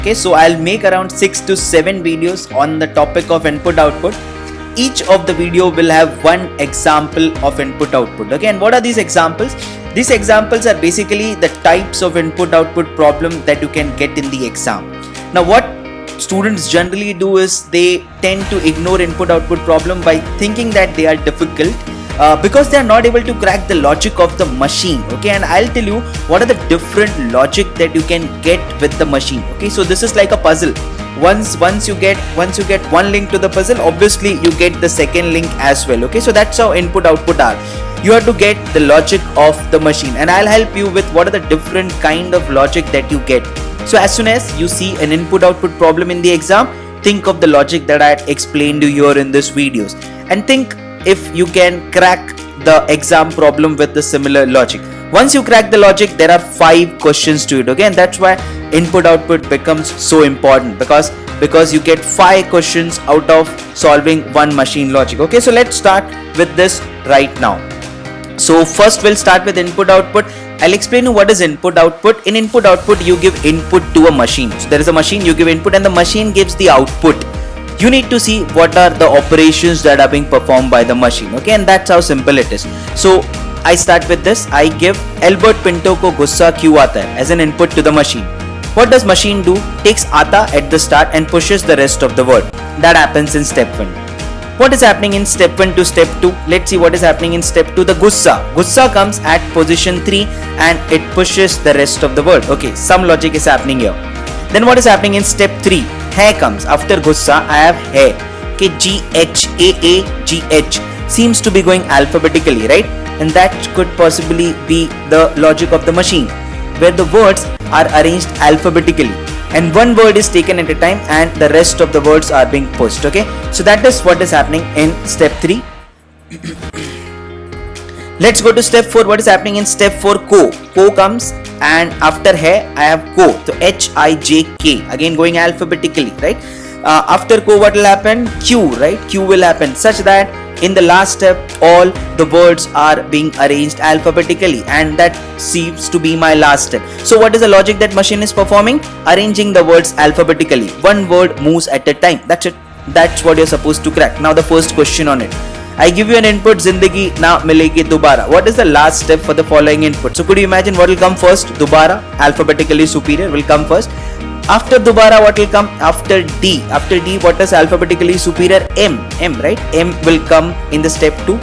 Okay, so I'll make around 6 to 7 videos on the topic of input output. Each of the video will have one example of input output. Okay, and what are these examples? These examples are basically the types of input output problem that you can get in the exam. Now what students generally do is they tend to ignore input output problem by thinking that they are difficult because they are not able to crack the logic of the machine. Okay, and I'll tell you what are the different logic that you can get with the machine. Okay, so this is like a puzzle. Once you get one link to the puzzle, obviously you get the second link as well. Okay, so that's how input output are. You have to get the logic of the machine, and I'll help you with what are the different kind of logic that you get. So as soon as you see an input output problem in the exam, think of the logic that I explained to you here in this videos, and think if you can crack the exam problem with the similar logic. Once you crack the logic, there are 5 questions to it. Okay, and that's why input output becomes so important, because you get 5 questions out of solving one machine logic. Okay, so let's start with this right now. So first we'll start with input output. I'll explain you what is input output. In input output, you give input to a machine. So there is a machine, you give input, and the machine gives the output. You need to see what are the operations that are being performed by the machine. Okay, and that's how simple it is. So I start with this. I give Albert Pinto ko gussa kyun aata hai as an input to the machine. What does machine do? Takes aata at the start and pushes the rest of the word. That happens in step 1. What is happening in step 1 to step 2? Let's see what is happening in step 2. The gussa. Gussa comes at position 3 and it pushes the rest of the word. Okay, some logic is happening here. Then what is happening in step 3? Hai comes. After gussa, I have hai. Okay, G-H-A-A-G-H seems to be going alphabetically, right? And that could possibly be the logic of the machine, where the words are arranged alphabetically and one word is taken at a time and the rest of the words are being pushed. Okay, so that is what is happening in step 3. Let's go to step 4. What is happening in step 4? Ko. Ko comes, and after hai I have ko. So H-I-J-K, again going alphabetically, right? After ko, what will happen? Q, right? Q will happen, such that in the last step all the words are being arranged alphabetically, and that seems to be my last step. So what is the logic that machine is performing? Arranging the words alphabetically. One word moves at a time. That's it. That's what you're supposed to crack. Now the first question on it. I give you an input, Zindagi na milegi dobara. What is the last step for the following input? So could you imagine what will come first? Dobara, alphabetically superior, will come first. After dobara, what will come? After D. After D, what is alphabetically superior? M. M, right? M will come in the step 2.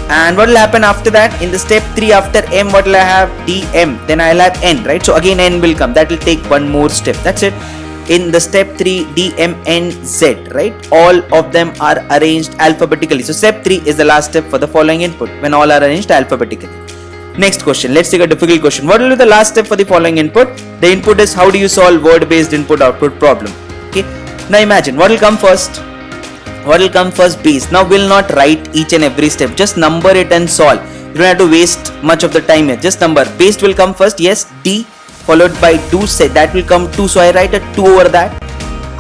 And what will happen after that? In the step 3, after M, what will I have? D, M. Then I will have N, right? So again N will come. That will take one more step. That's it. In the step 3, D, M, N, Z, right? All of them are arranged alphabetically. So step 3 is the last step for the following input, when all are arranged alphabetically. Next question. Let's take a difficult question. What will be the last step for the following input? The input is how do you solve word-based input-output problem? Okay. Now imagine what will come first. What will come first? Base. Now we'll not write each and every step. Just number it and solve. You don't have to waste much of the time here. Just number. Base will come first. Yes. D. Followed by 2, say that will come 2, so I write a 2 over that.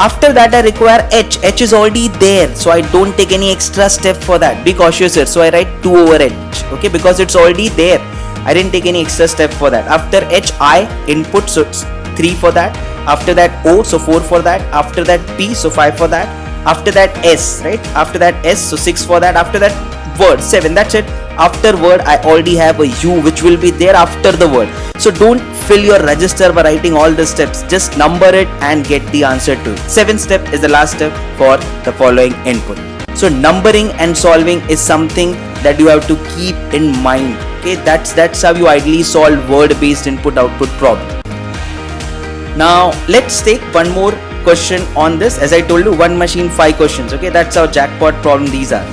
After that I require H. H is already there, so I don't take any extra step for that. Be cautious here, so I write 2 over H. Okay, because it's already there. I didn't take any extra step for that. After H, I input, so it's 3 for that. After that O, so 4 for that. After that P, so 5 for that. After that S, right? After that S, so 6 for that. After that word, 7. That's it. After word, I already have a U which will be there after the word. So don't fill your register by writing all the steps. Just number it and get the answer to it. 7th step is the last step for the following input. So numbering and solving is something that you have to keep in mind. Okay, that's how you ideally solve word-based input-output problem. Now let's take one more question on this. As I told you, one machine, 5 questions. Okay, that's how jackpot problem these are.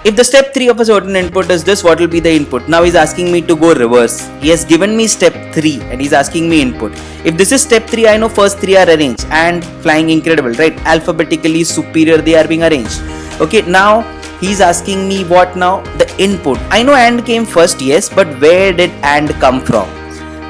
If the step 3 of a certain input is this, what will be the input? Now he's asking me to go reverse. He has given me step 3 and he's asking me input. If this is step 3, I know first 3 are arranged and flying incredible, right? Alphabetically superior, they are being arranged. Okay, now he's asking me what now? The input. I know and came first, yes, but where did and come from?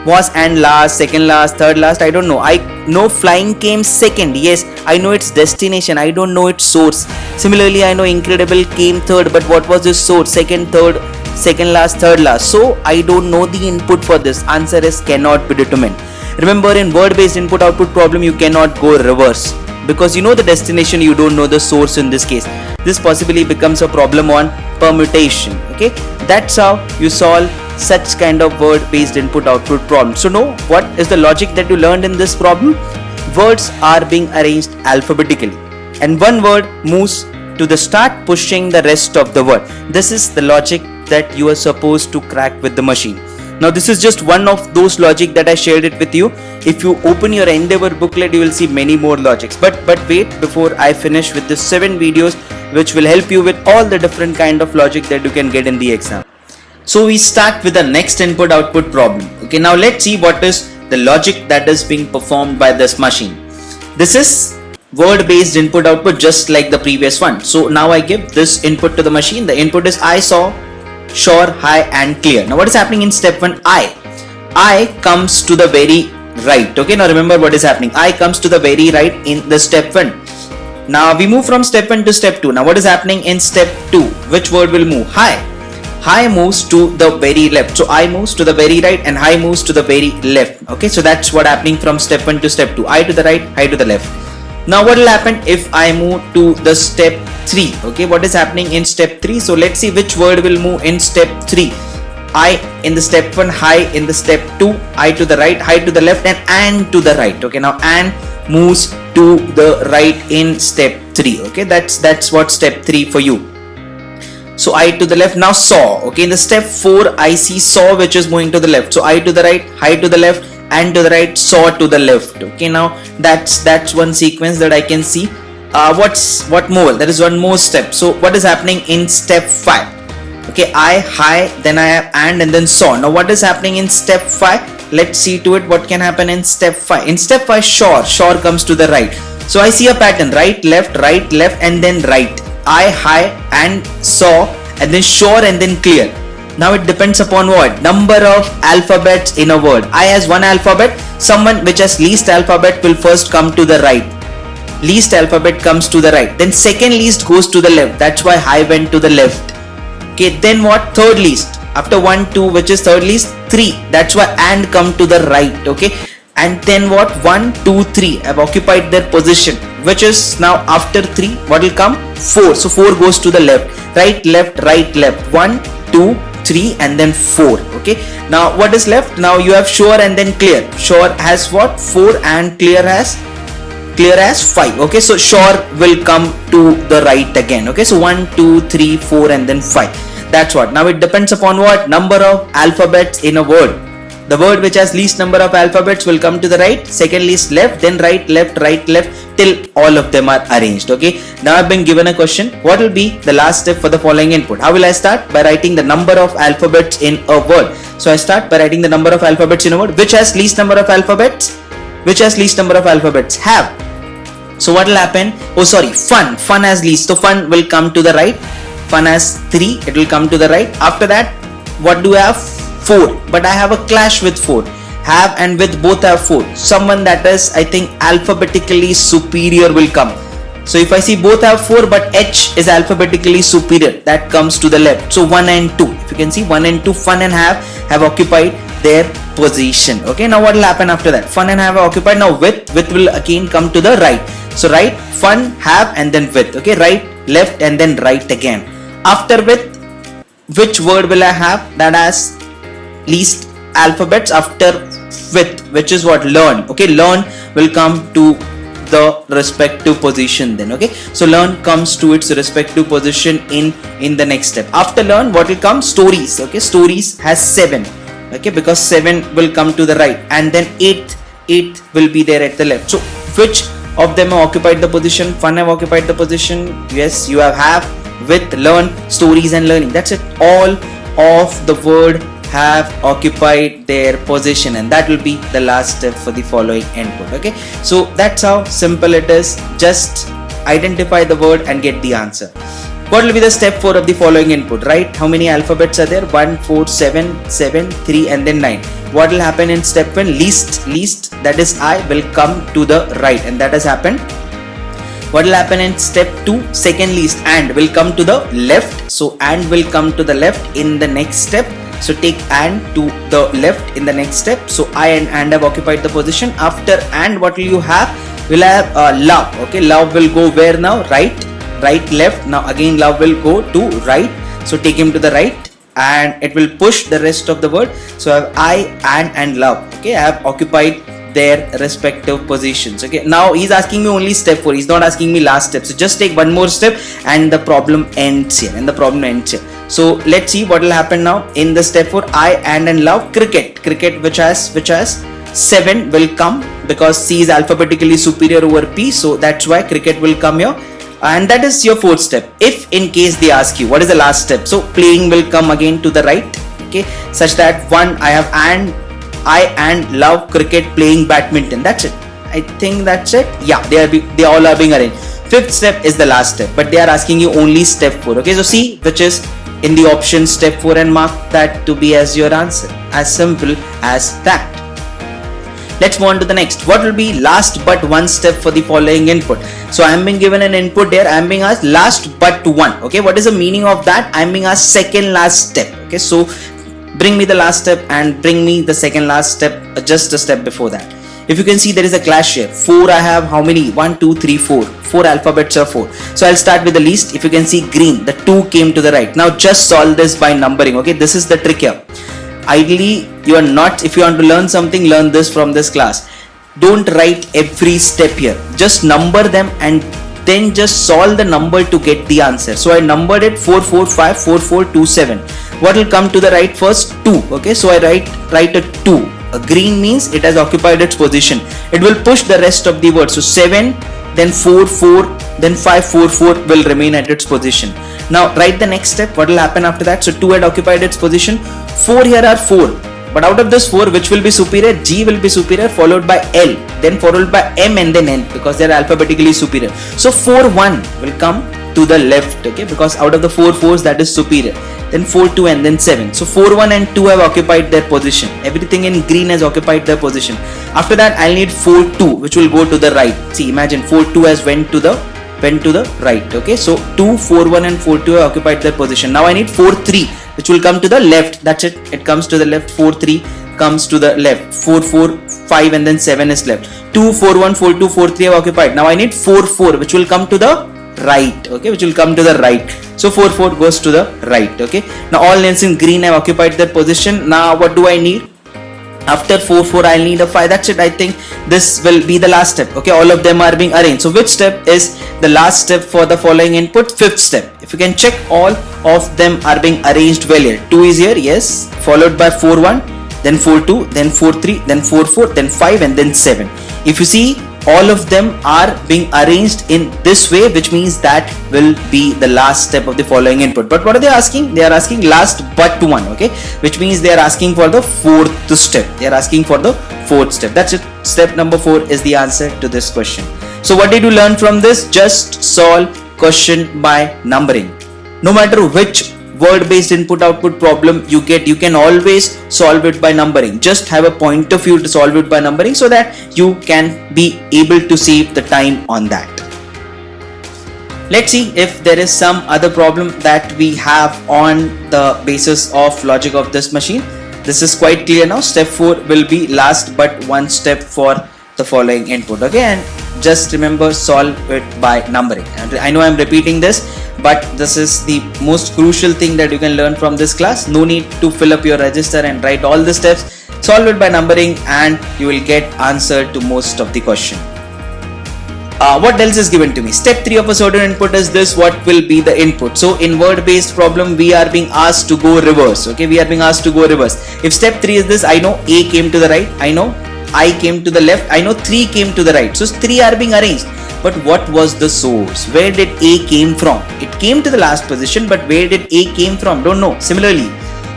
Was and last, second last, third last? I don't know. I know flying came second. Yes, I know its destination. I don't know its source. Similarly, I know incredible came third, but what was its source? Second, third, second last, third last. So I don't know the input for this. Answer is cannot be determined. Remember, in word based input output problem you cannot go reverse, because you know the destination, you don't know the source in this case. This possibly becomes a problem on permutation. Okay, that's how you solve such kind of word based input output problem. So know what is the logic that you learned in this problem. Words are being arranged alphabetically, and one word moves to the start, pushing the rest of the word. This is the logic that you are supposed to crack with the machine. Now this is just one of those logic that I shared it with you. If you open your Endeavour booklet, you will see many more logics. But wait, before I finish with the 7 videos which will help you with all the different kind of logic that you can get in the exam. So we start with the next input output problem. Okay, now let's see what is the logic that is being performed by this machine. This is word based input output, just like the previous one. So now I give this input to the machine. The input is I saw, sure, high and clear. Now what is happening in step 1? I comes to the very right. Okay, now remember what is happening. I comes to the very right in the step 1. Now we move from step 1 to step 2. Now what is happening in step 2? Which word will move? High moves to the very left. So I moves to the very right and high moves to the very left. Okay, so that's what happening from step 1 to step 2. I to the right, high to the left. Now what will happen if I move to the step 3? Okay, what is happening in step 3? So let's see which word will move in step 3. I in the step 1, high in the step 2, I to the right, high to the left, and to the right. Okay, now and moves to the right in step 3. Okay, that's what step 3 for you. So I to the left. Now saw. Okay, in the step 4 I see saw, which is moving to the left. So I to the right, high to the left, and to the right, saw to the left. Okay, now that's one sequence that I can see. What more? There is one more step. So what is happening in step 5? Okay, I, high, then I have and then saw. Now what is happening in step 5? Let's see to it what can happen in step 5. In step 5, sure comes to the right. So I see a pattern, right, left, and then right. I, high and saw, and then sure, and then clear. Now it depends upon what? Number of alphabets in a word. I has 1 alphabet. Someone which has least alphabet will first come to the right. Least alphabet comes to the right. Then second least goes to the left. That's why high went to the left. Okay, then what? Third least. After 1, 2, which is third least, 3. That's why and come to the right. Okay. And then what? 1, 2, 3 have occupied their position, which is now after 3. What will come? 4. So 4 goes to the left. Right, left, right, left. 1, 2, 3 and then 4. Okay, now what is left? Now you have sure and then clear. Sure has what? 4 and clear has 5. Okay, so sure will come to the right again. Okay, so 1, 2, 3, 4 and then 5. That's what. Now it depends upon what? Number of alphabets in a word. The word which has least number of alphabets will come to the right, second least left, then right, left, till all of them are arranged. Okay, now I've been given a question. What will be the last step for the following input? How will I start? By writing the number of alphabets in a word. So I start by writing the number of alphabets in a word. Which has least number of alphabets? Have. So what will happen? Oh sorry, fun has least. So fun will come to the right. Fun has 3, it will come to the right. After that, what do I have? 4, but I have a clash with 4. Have and with both have 4. Someone that is, I think, alphabetically superior will come. So if I see both have 4 but H is alphabetically superior, that comes to the left. So 1 and 2. If you can see, 1 and 2, fun and have occupied their position. Okay, now what will happen after that? Fun and have occupied. Now with will again come to the right. So right, fun, have and then with. Okay, right, left and then right again. After with, which word will I have? That has least alphabets. After with, which is what? Learn. Okay, learn will come to the respective position then. Okay, so learn comes to its respective position in the next step. After learn, what will come? Stories. Okay, stories has 7. Okay, because 7 will come to the right, and then 8 will be there at the left. So which of them have occupied the position? Fun have occupied the position. Yes, you have with, learn, stories and learning. That's it. All of the word have occupied their position, and that will be the last step for the following input. Okay, so that's how simple it is. Just identify the word and get the answer. What will be the step 4 of the following input? Right, how many alphabets are there? 1, 4, 7, 3 and then 9. What will happen in step 1? Least, that is I, will come to the right, and that has happened. What will happen in step 2? Second least, and will come to the left. So and will come to the left in the next step. So take and to the left in the next step. So I and have occupied the position. After and what will you have? We'll have love. Okay, love will go where now? Right, left. Now again love will go to right. So take him to the right and it will push the rest of the word. So I have I and love. Okay, I have occupied their respective positions. Okay, now he's asking me only step 4. He's not asking me last step. So just take one more step and the problem ends here. So let's see what will happen now in the step 4. I and love. Cricket which has 7 will come because C is alphabetically superior over P. So that's why cricket will come here. And that is your 4th step. If in case they ask you what is the last step, so playing will come again to the right. Okay, such that one I have I and love cricket playing badminton. That's it. I think that's it. Yeah, they all are being arranged. 5th step is the last step, but they are asking you only step 4. Okay, so see which is in the option step 4 and mark that to be as your answer. As simple as that. Let's move on to the next. What will be last but one step for the following input? So I am being given an input here. I am being asked last but one. Okay, what is the meaning of that? I am being asked second last step. Okay, so bring me the last step and bring me the second last step, just a step before that. If you can see, there is a clash here. 4 I have how many? 1, 2, 3, 4. 4 alphabets are 4. So I'll start with the least. If you can see green, the 2 came to the right. Now just solve this by numbering. Okay, this is the trick here. Ideally, you are not, if you want to learn something, learn this from this class. Don't write every step here. Just number them and then just solve the number to get the answer. So I numbered it 4, 4, 5, 4, 4, 2, 7. What will come to the right first? 2. Okay, so I write a 2. A green means it has occupied its position. It will push the rest of the word. So 7, then 4, 4, then 5, 4, 4 will remain at its position. Now write the next step. What will happen after that? So 2 had occupied its position. 4 here are 4. But out of this 4, which will be superior? G will be superior, followed by L, then followed by M and then N, because they are alphabetically superior. So 4, 1 will come to the left, okay, because out of the 4 4s that is superior. Then 4, 2 and then 7. So 4, 1 and 2 have occupied their position. Everything in green has occupied their position. After that I'll need 4, 2 which will go to the right. See, imagine 4, 2 has went to the right. Okay, so 2, 4, 1 and 4, 2 have occupied their position. Now I need 4, 3 which will come to the left. That's it. It comes to the left. 4, 3 comes to the left. 4, 4, 5 and then 7 is left. 2, 4, 1, 4, 2, 4, 3 have occupied. Now I need 4, 4 which will come to the right. Okay, which will come to the right. So 4, 4 goes to the right. Okay, now all names in green have occupied their position. Now what do I need? After 4, 4 I'll need a 5. That's it. I think this will be the last step. Okay, all of them are being arranged. So which step is the last step for the following input? 5th step. If you can check, all of them are being arranged well here. 2 is here, yes, followed by 4, 1, then 4, 2, then 4, 3, then 4, 4, then 5 and then 7. If you see, all of them are being arranged in this way, which means that will be the last step of the following input. But what are they asking? They are asking last but one, okay, which means they are asking for the 4th step. They are asking for the 4th step. That's it. Step number 4 is the answer to this question. So what did you learn from this? Just solve question by numbering. No matter which word-based input-output problem you get, you can always solve it by numbering. Just have a point of view to solve it by numbering so that you can be able to save the time on that. Let's see if there is some other problem that we have on the basis of logic of this machine. This is quite clear now. Step 4 will be last but one step for the following input. Okay, and just remember, solve it by numbering. And I know I'm repeating this, but this is the most crucial thing that you can learn from this class. No need to fill up your register and write all the steps. Solve it by numbering and you will get answer to most of the question. What else is given to me? Step 3 of a certain input is this. What will be the input? So in word based problem, we are being asked to go reverse. Okay, we are being asked to go reverse. If step 3 is this, I know A came to the right, I know I came to the left, I know 3 came to the right. So 3 are being arranged. But what was the source? Where did A came from? It came to the last position, but where did A came from? Don't know. Similarly,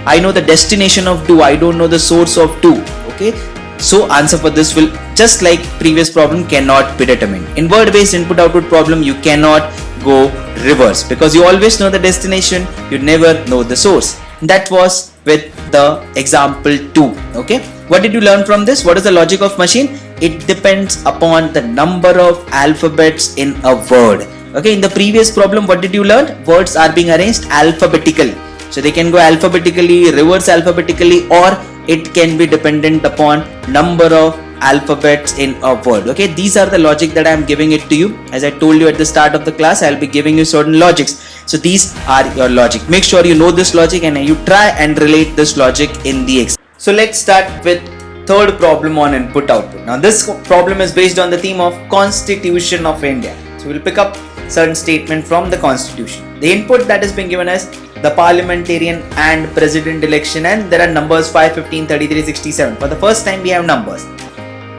I know the destination of 2. I don't know the source of 2. Okay. So answer for this will, just like previous problem, cannot be determined. In word based input output problem, you cannot go reverse because you always know the destination, you never know the source. That was with the example 2. Okay. What did you learn from this? What is the logic of machine? It depends upon the number of alphabets in a word. Okay, in the previous problem, what did you learn? Words are being arranged alphabetically. So they can go alphabetically, reverse alphabetically, or it can be dependent upon number of alphabets in a word. Okay, these are the logic that I am giving it to you. As I told you at the start of the class, I'll be giving you certain logics. So these are your logic. Make sure you know this logic and you try and relate this logic in the exam. So let's start with third problem on input output. Now this problem is based on the theme of Constitution of India. So we'll pick up certain statement from the Constitution. The input that has been given as the parliamentarian and president election, and there are numbers 5, 15, 33, 67. For the first time we have numbers.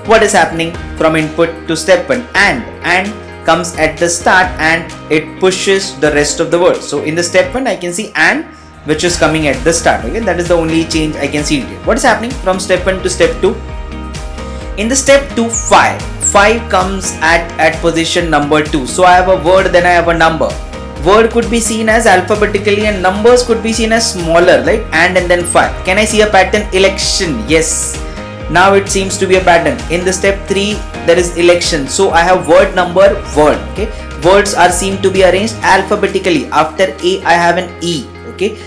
What is happening from input to step 1? And comes at the start and it pushes the rest of the word. So in the step 1 I can see and, which is coming at the start. Okay, that is the only change I can see here. What is happening from step 1 to step 2? In the step 2, 5 comes at position number 2. So I have a word, then I have a number. Word could be seen as alphabetically and numbers could be seen as smaller, right? And then 5. Can I see a pattern? Election, yes. Now it seems to be a pattern. In the step 3 there is election. So I have word, number, word. Okay, words are seen to be arranged alphabetically. After A I have an E. Okay,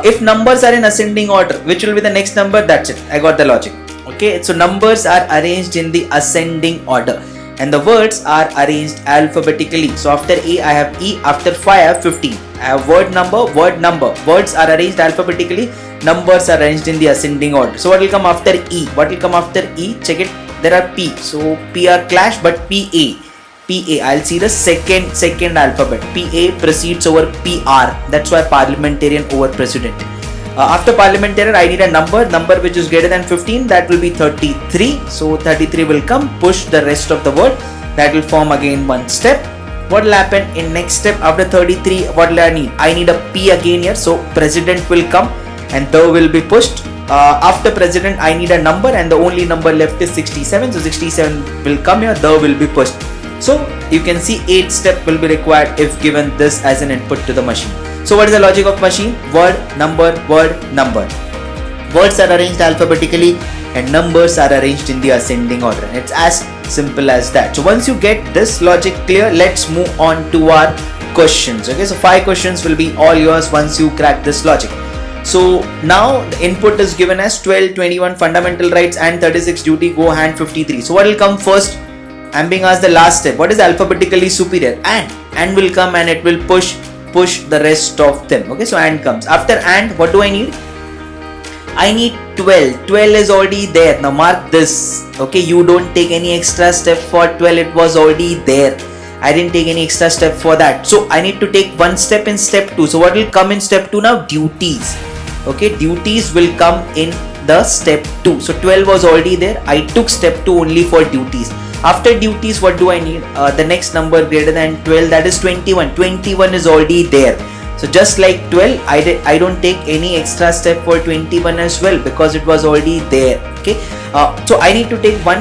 if numbers are in ascending order, which will be the next number? That's it. I got the logic. Okay, so numbers are arranged in the ascending order and the words are arranged alphabetically. So after A I have E, after 5 I have 15. I have word, number, word, number. Words are arranged alphabetically, numbers are arranged in the ascending order. So what will come after E? What will come after E? Check it. There are P. So P are clash, but PA. I'll see the second alphabet. PA precedes over PR. That's why parliamentarian over president. After parliamentarian I need a number which is greater than 15. That will be 33. So 33 will come, push the rest of the word. That will form again one step. What will happen in next step after 33? What will I need? I need a P again here. So president will come and the will be pushed. After president I need a number and the only number left is 67. So 67 will come here, the will be pushed. So you can see 8 step will be required if given this as an input to the machine. So what is the logic of machine? Word, number, word, number. Words are arranged alphabetically and numbers are arranged in the ascending order. And it's as simple as that. So once you get this logic clear, let's move on to our questions. Okay, so 5 questions will be all yours once you crack this logic. So now the input is given as 12, 21 fundamental rights and 36 duty go hand 53. So what will come first? I'm being asked the last step. What is alphabetically superior? And will come and it will push the rest of them. Okay, so and comes. After and, what do I need? I need 12. 12 is already there. Now mark this. Okay, you don't take any extra step for 12. It was already there. I didn't take any extra step for that. So I need to take one step in step 2. So what will come in step 2 now? Duties. Okay, duties will come in the step 2. So 12 was already there. I took step 2 only for duties. After duties, what do I need? The next number greater than 12, that is 21. 21 is already there. So just like 12, I don't take any extra step for 21 as well because it was already there. Okay, so I need to take one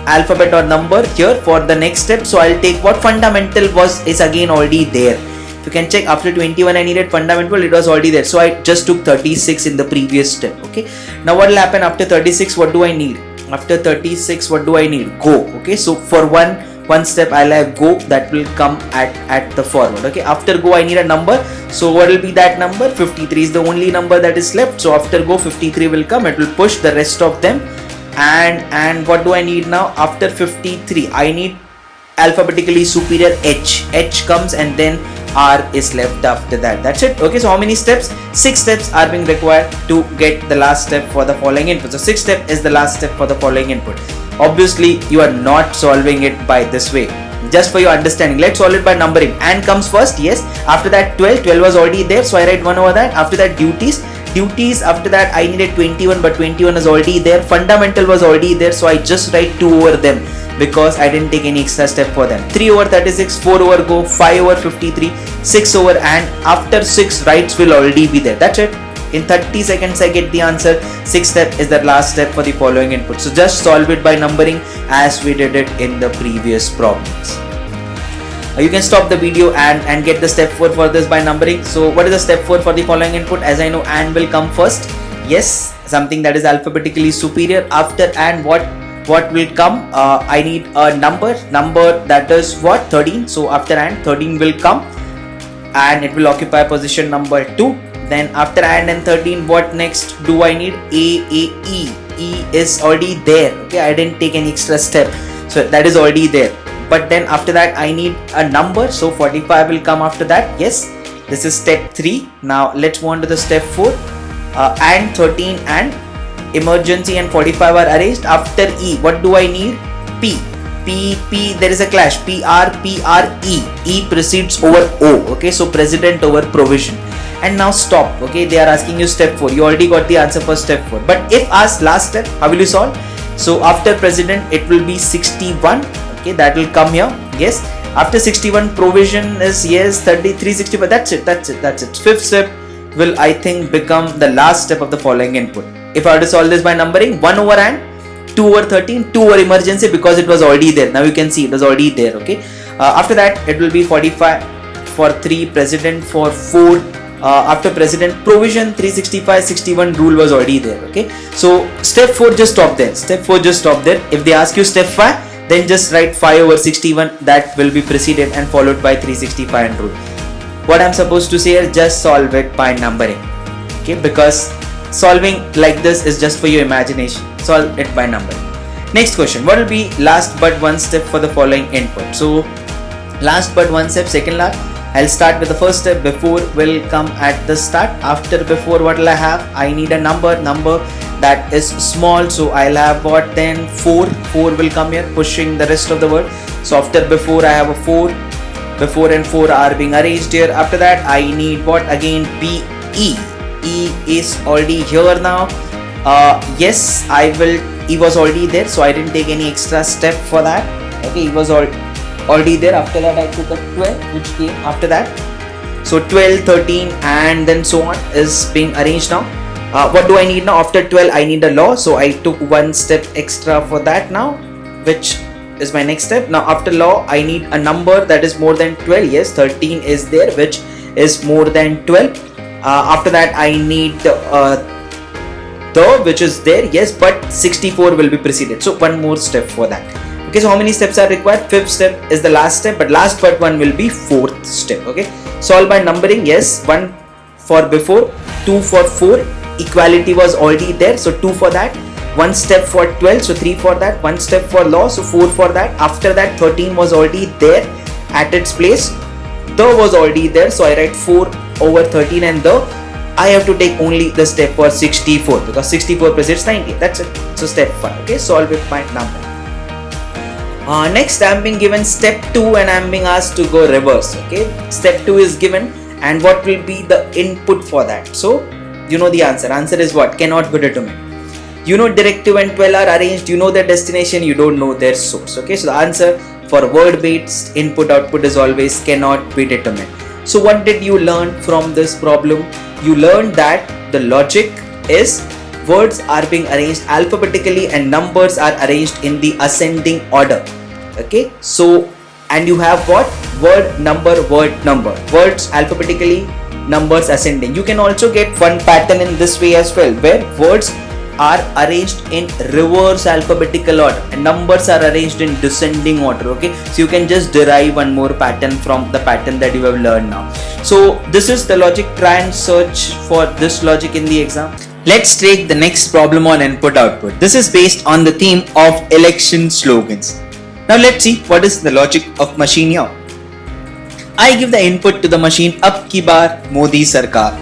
alphabet or number here for the next step. So I'll take what fundamental is again already there. You can check after 21 I needed fundamental, it was already there. So I just took 36 in the previous step. Okay, now what will happen after 36? What do I need? After 36, what do I need? Go. Okay, so for one step I'll have go, that will come at the forward. Okay, after go I need a number. So what will be that number? 53 is the only number that is left. So after go 53 will come, it will push the rest of them. And what do I need now? After 53 I need alphabetically superior H comes and then R is left after that. That's it. Okay, so how many steps? 6 steps are being required to get the last step for the following input. So 6 step is the last step for the following input. Obviously you are not solving it by this way. Just for your understanding, let's solve it by numbering. And comes first, yes. After that 12 was already there, so I write 1 over that. After that duties, after that I needed 21, but 21 is already there. Fundamental was already there, so I just write 2 over them because I didn't take any extra step for them. 3 over 36, 4 over go, 5 over 53, 6 over and after 6 rights will already be there. That's it. In 30 seconds I get the answer. 6th step is the last step for the following input. So just solve it by numbering as we did it in the previous problems. You can stop the video and get the step 4 for this by numbering. So what is the step 4 for the following input? As I know, and will come first. Yes, something that is alphabetically superior. After and what will come? I need a number that is what? 13. So after and 13 will come and it will occupy position number 2. Then after and and 13, what next do I need? E. E is already there. Okay, I didn't take any extra step, so that is already there. But then after that I need a number, so 45 will come after that. Yes, this is step 3. Now let's move on to the step 4. And 13 and emergency and 45 are arranged. After E, what do I need? P. There is a clash. E. E precedes over O. Okay, so president over provision. And now stop. Okay, they are asking you step 4. You already got the answer for step 4. But if asked last step, how will you solve? So after president, it will be 61. Okay, that will come here. Yes. After 61, provision is yes 33, 65. That's it. Fifth step will I think become the last step of the following input. If I were to solve this by numbering, 1 over and 2 over 13, 2 over emergency, because it was already there. Now you can see it was already there. Okay. After that it will be 45 for 3, president for 4. After president, provision 365, 61 rule was already there. Okay. So step 4 just stop there. If they ask you step 5, then just write 5 over 61. That will be preceded and followed by 365 and rule. What I'm supposed to say is just solve it by numbering. Okay, because solving like this is just for your imagination. Solve it by numbering. Next question, what will be last but one step for the following input? So last but one step, second last. I'll start with the first step. Before will come at the start. After before, what will I have? I need a number that is small, so I'll have what? Then 4 will come here, pushing the rest of the word. So after before I have a 4. Before and 4 are being arranged here. After that I need what? Again B. E is already here now. Yes, I will. E was already there, so I didn't take any extra step for that. Okay, E was already there. After that I took a 12, which came after that. So 12, 13 and then so on is being arranged now. What do I need now? After 12 I need a law, so I took one step extra for that now, which is my next step. Now after law I need a number that is more than 12. Yes, 13 is there, which is more than 12. After that I need the which is there. Yes, but 64 will be preceded, so one more step for that. Okay, so how many steps are required? Fifth step is the last step, but last but one will be fourth step. Okay, solve by numbering. Yes, 1 for before, 2 for 4. Equality was already there, so 2 for that. 1 step for 12, so 3 for that. 1 step for law, so 4 for that. After that 13 was already there at its place. The was already there, so I write 4 over 13 and the. I have to take only the step for 64 because 64 precedes 90. That's it. So step 5. Okay, solve it by number. Next I'm being given step 2 and I'm being asked to go reverse. Okay, step 2 is given and what will be the input for that? So you know the answer. Answer is what? Cannot be determined. You know directive and 12 are arranged, you know their destination, you don't know their source. Okay, so the answer for word based input output is always cannot be determined. So what did you learn from this problem? You learned that the logic is words are being arranged alphabetically and numbers are arranged in the ascending order. Okay, so and you have what? Word number, words alphabetically, numbers ascending. You can also get one pattern in this way as well, where words are arranged in reverse alphabetical order and numbers are arranged in descending order. Okay, so you can just derive one more pattern from the pattern that you have learned now. So this is the logic. Try and search for this logic in the exam. Let's take the next problem on input output. This is based on the theme of election slogans. Now let's see what is the logic of machine here. I give the input to the machine, Ab ki baar Modi Sarkar,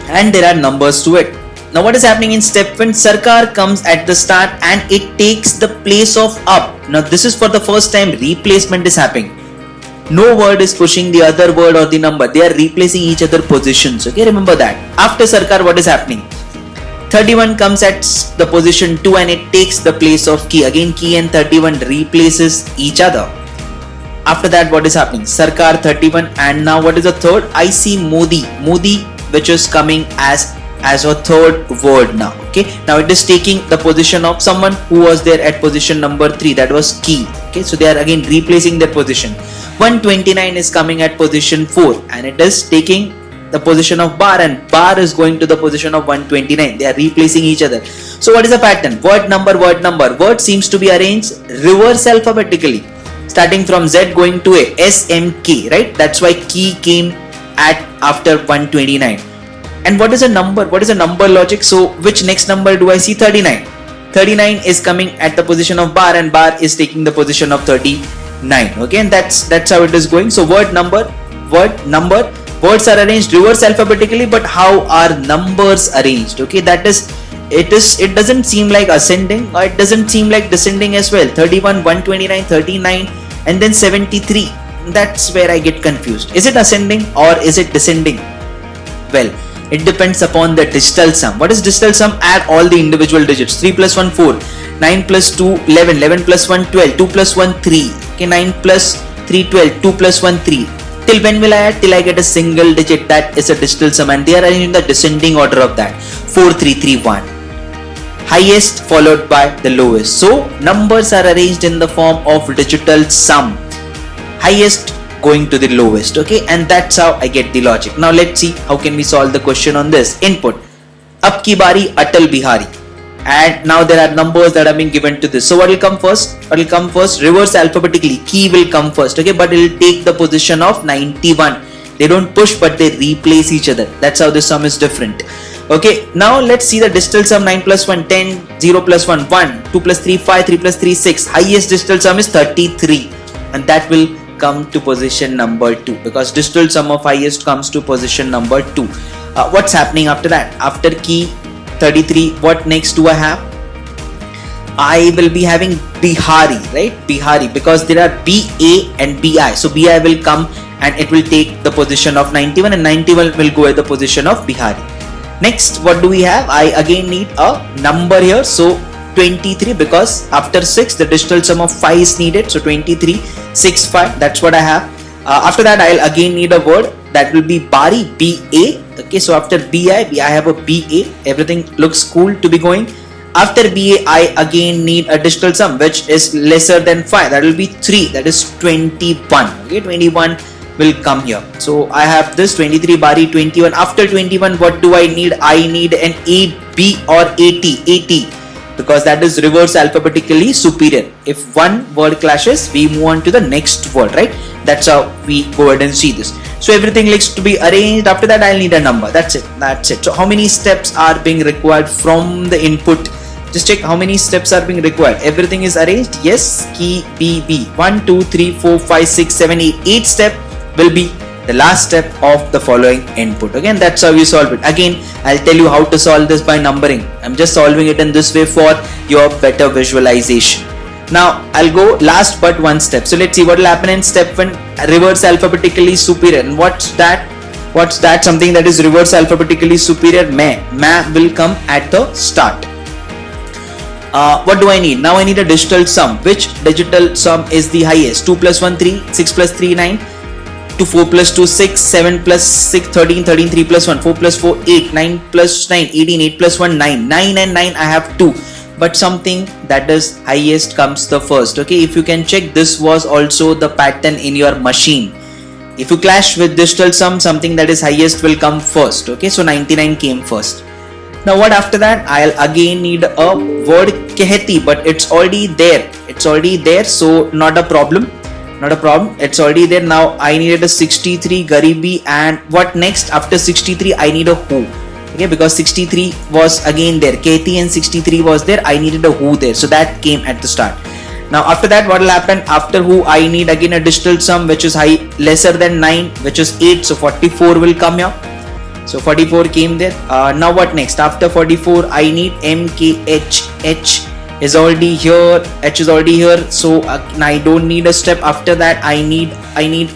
and there are numbers to it. Now what is happening in step 1? Sarkar comes at the start and it takes the place of up. Now this is for the first time replacement is happening. No word is pushing the other word or the number. They are replacing each other positions. Okay, remember that. After Sarkar, what is happening? 31 comes at the position 2 and it takes the place of key. Again key and 31 replaces each other. After that, what is happening? Sarkar 31 and now what is the third? I see Modi, which is coming as a third word now. Okay, now it is taking the position of someone who was there at position number 3, that was key. Okay, so they are again replacing their position. 129 is coming at position 4 and it is taking the position of bar and bar is going to the position of 129. They are replacing each other. So what is the pattern? Word number. Word seems to be arranged reverse alphabetically, starting from Z going to A, S, M, K, right? That's why key came at after 129. And what is a number? What is a number logic? So which next number do I see? 39. 39 is coming at the position of bar, and bar is taking the position of 39. Okay, and that's how it is going. So words are arranged reverse alphabetically, but how are numbers arranged? Okay, it doesn't seem like ascending, or it doesn't seem like descending as well. 31, 129, 39, and then 73. That's where I get confused. Is it ascending or is it descending? Well, it depends upon the digital sum. What is digital sum? Add all the individual digits. 3 plus 1 4, 9 plus 2 11, 11 plus 1 12, 2 plus 1 3. Okay, 9 plus 3 12, 2 plus 1 3. Till when will I add? Till I get a single digit. That is a digital sum, and they are in the descending order of that. 4 3 3 1. Highest followed by the lowest. So numbers are arranged in the form of digital sum. Highest going to the lowest. Okay, and that's how I get the logic. Now let's see how can we solve the question on this. Input: Ab ki bari Atal Bihari. And now there are numbers that are being given to this. So what will come first? What will come first? Reverse alphabetically. Key will come first. Okay, but it will take the position of 91. They don't push, but they replace each other. That's how the sum is different. Okay, now let's see the digital sum. 9 plus 1 10, 0 plus 1 1, 2 plus 3 5, 3 plus 3 6. Highest digital sum is 33, and that will come to position number 2, because digital sum of highest comes to position number 2. What's happening after that? After key 33, what next do I have? I will be having Bihari, right? Bihari, because there are BA and BI. So BI will come and it will take the position of 91, and 91 will go at the position of Bihari. Next, what do we have? I again need a number here. So 23, because after 6 the digital sum of 5 is needed. So 23, 6, 5, that's what I have. After that I'll again need a word. That will be Bari, BA. Okay, so after BI I have a BA. Everything looks cool to be going. After BA I again need a digital sum which is lesser than 5. That will be 3. That is 21. Okay, 21 will come here. So I have this 23 Bari 21. After 21, what do I need? I need an AB or AT, because that is reverse alphabetically superior. If one word clashes, we move on to the next word, right? That's how we go ahead and see this. So everything looks to be arranged. After that I'll need a number. That's it. So how many steps are being required from the input? Just check how many steps are being required. Everything is arranged. Yes, key BB. 1 2 3 4 5 6 7 8. 8 step will be the last step of the following input. Again, that's how you solve it. Again, I'll tell you how to solve this by numbering. I'm just solving it in this way for your better visualization. Now I'll go last but one step. So let's see what will happen in step 1. Reverse alphabetically superior. And what's that? Something that is reverse alphabetically superior. Ma will come at the start. What do I need? Now I need a digital sum. Which digital sum is the highest? 2 plus 1 3, 6 plus 3 9, 2 4 plus 2 6, 7 plus 6 13, 13 3 plus 1 4 plus 4 8, 9 plus 9 18, 8 plus 1 9, 9 and 9 I have 2. But something that is highest comes the first. Okay, if you can check, this was also the pattern in your machine. If you clash with digital sum, something that is highest will come first. Okay, so 99 came first. Now what after that? I'll again need a word kehti, but it's already there. So not a problem. It's already there. Now I needed a 63 Garibi, and what next? After 63 I need a who. Okay, because 63 was again there. Kehti and 63 was there. I needed a who there. So that came at the start. Now after that, what will happen? After who I need again a digital sum which is lesser than 9, which is 8. So 44 will come here. So 44 came there. Now what next? After 44 I need MKH. H is already here. H is already here. So I don't need a step. After that I need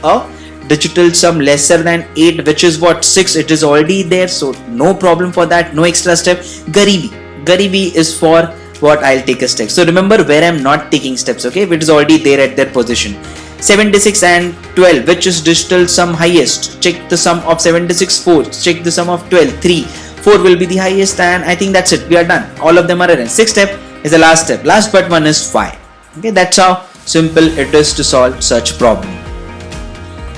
a digital sum lesser than 8, which is what? 6. It is already there. So no problem for that. No extra step. Garibi is for what? I'll take a step. So remember where I'm not taking steps. Okay, if it is already there at their position. 76 and 12, which is digital sum highest? Check the sum of 76, 4. Check the sum of 12, 3. 4 will be the highest, and I think that's it. We are done. All of them are arranged. 6th step is the last step. Last but one is 5. Okay, that's how simple it is to solve such problem.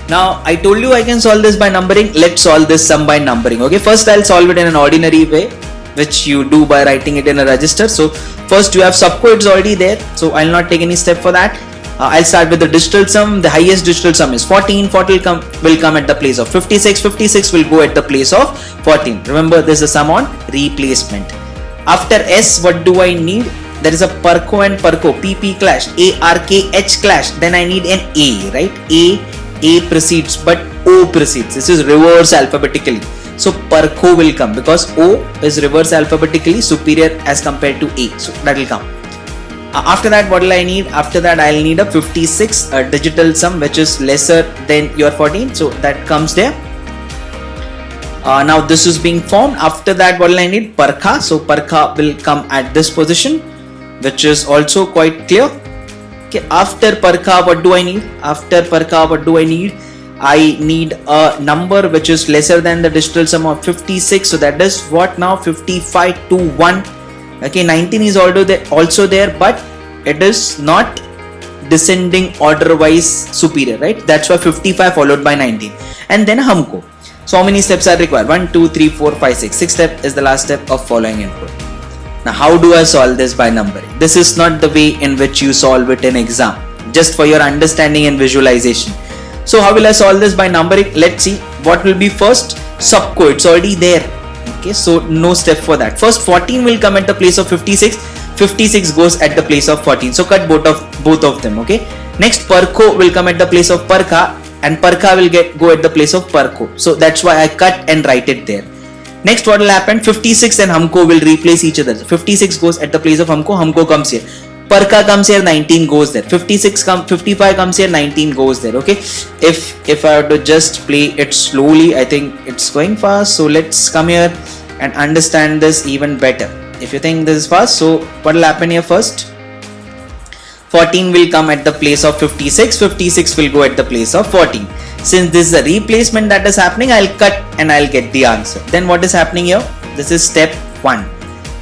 Now I told you I can solve this by numbering. Let's solve this sum by numbering. Okay, first I'll solve it in an ordinary way, which you do by writing it in a register. So first you have subcode, it's already there, so I'll not take any step for that. I'll start with the digital sum. The highest digital sum is 14. 14 will come at the place of 56. 56 will go at the place of 14. Remember, this is a sum on replacement. After S, what do I need? There is a Perco and Perco, PP clash, ARKH clash. Then I need an A, right? A precedes, but O precedes. This is reverse alphabetically. So Perco will come because O is reverse alphabetically superior as compared to A. So that will come. After that, what will I need? After that, I'll need a 56, a digital sum which is lesser than your 14. So that comes there. Now this is being formed. After that, what will I need? Parkha. So Parkha will come at this position, which is also quite clear. Okay. After Parkha, what do I need? After Parkha, what do I need? I need a number which is lesser than the digital sum of 56. So that is what now? 55 to 1. Okay, 19 is also there, but it is not descending order wise superior, right? That's why 55 followed by 19. And then Humko. So how many steps are required? 1, 2, 3, 4, 5, 6. 6 step is the last step of following input. Now how do I solve this by numbering? This is not the way in which you solve it in exam, just for your understanding and visualization. So how will I solve this by numbering? Let's see what will be first. Subco, it's already there. Okay, so no step for that. First 14 will come at the place of 56. 56 goes at the place of 14. So cut both of them. Okay. Next Perco will come at the place of Parkha, and Parkha will go at the place of Perco. So that's why I cut and write it there. Next what will happen? 56 and Humko will replace each other. So 56 goes at the place of Humko. Humko comes here. Parkha comes here, 19 goes there. 55 comes here, 19 goes there. Okay. If I were to just play it slowly, I think it's going fast. So let's come here and understand this even better. If you think this is fast, so what will happen here first? 14 will come at the place of 56. 56 will go at the place of 14. Since this is a replacement that is happening, I'll cut and I'll get the answer. Then what is happening here? This is step 1.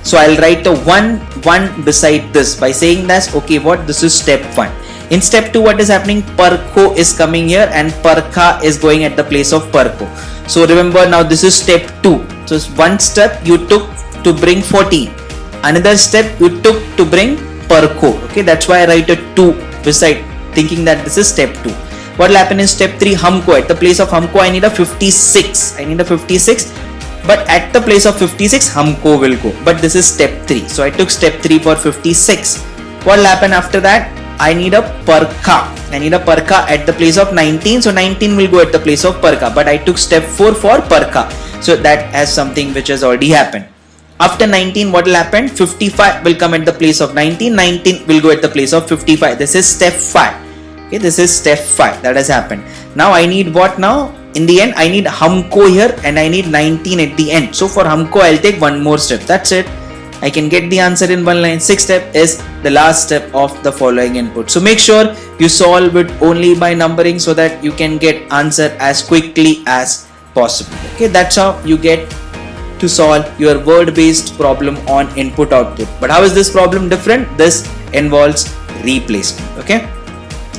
So I'll write a 1 beside this by saying that, okay, what? This is step 1. In step 2, what is happening? Perco is coming here and Parkha is going at the place of Perco. So remember, now this is step 2. So one step you took to bring 14. Another step you took to bring Perco. Okay, that's why I write a 2 beside, thinking that this is step 2. What will happen in step 3? Humko. At the place of Humko, I need a 56. But at the place of 56, Humko will go. But this is step 3. So I took step 3 for 56. What will happen after that? I need a Parkha. I need a Parkha at the place of 19. So 19 will go at the place of Parkha. But I took step 4 for Parkha. So that has something which has already happened. After 19, what will happen? 55 will come at the place of 19. 19 will go at the place of 55. This is step 5. Okay, this is step 5 that has happened. Now I need what now? In the end, I need Humko here and I need 19 at the end. So for Humko, I'll take one more step. That's it. I can get the answer in one line. 6th step is the last step of the following input. So make sure you solve it only by numbering so that you can get answer as quickly as possible. Okay, that's how you get to solve your word-based problem on input-output. But how is this problem different? This involves replacement. Okay.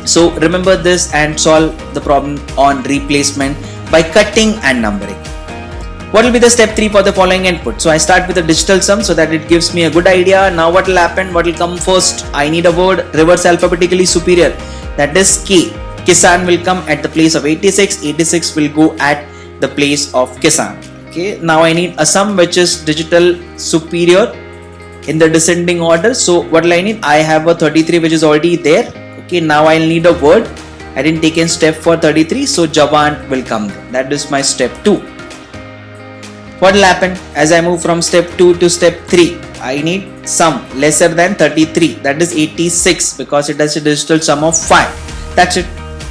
So remember this and solve the problem on replacement by cutting and numbering. What will be the step 3 for the following input? So I start with a digital sum so that it gives me a good idea. Now what will happen? What will come first? I need a word reverse alphabetically superior. That is K. Kisan will come at the place of 86. 86 will go at the place of Kisan. Okay. Now I need a sum which is digital superior in the descending order. So what will I need? I have a 33 which is already there. Okay, now I'll need a word. I didn't take in step for 33, so Jawan will come there. That is my step 2. What will happen as I move from step 2 to step 3? I need sum lesser than 33. That is 86 because it has a digital sum of 5. That's it.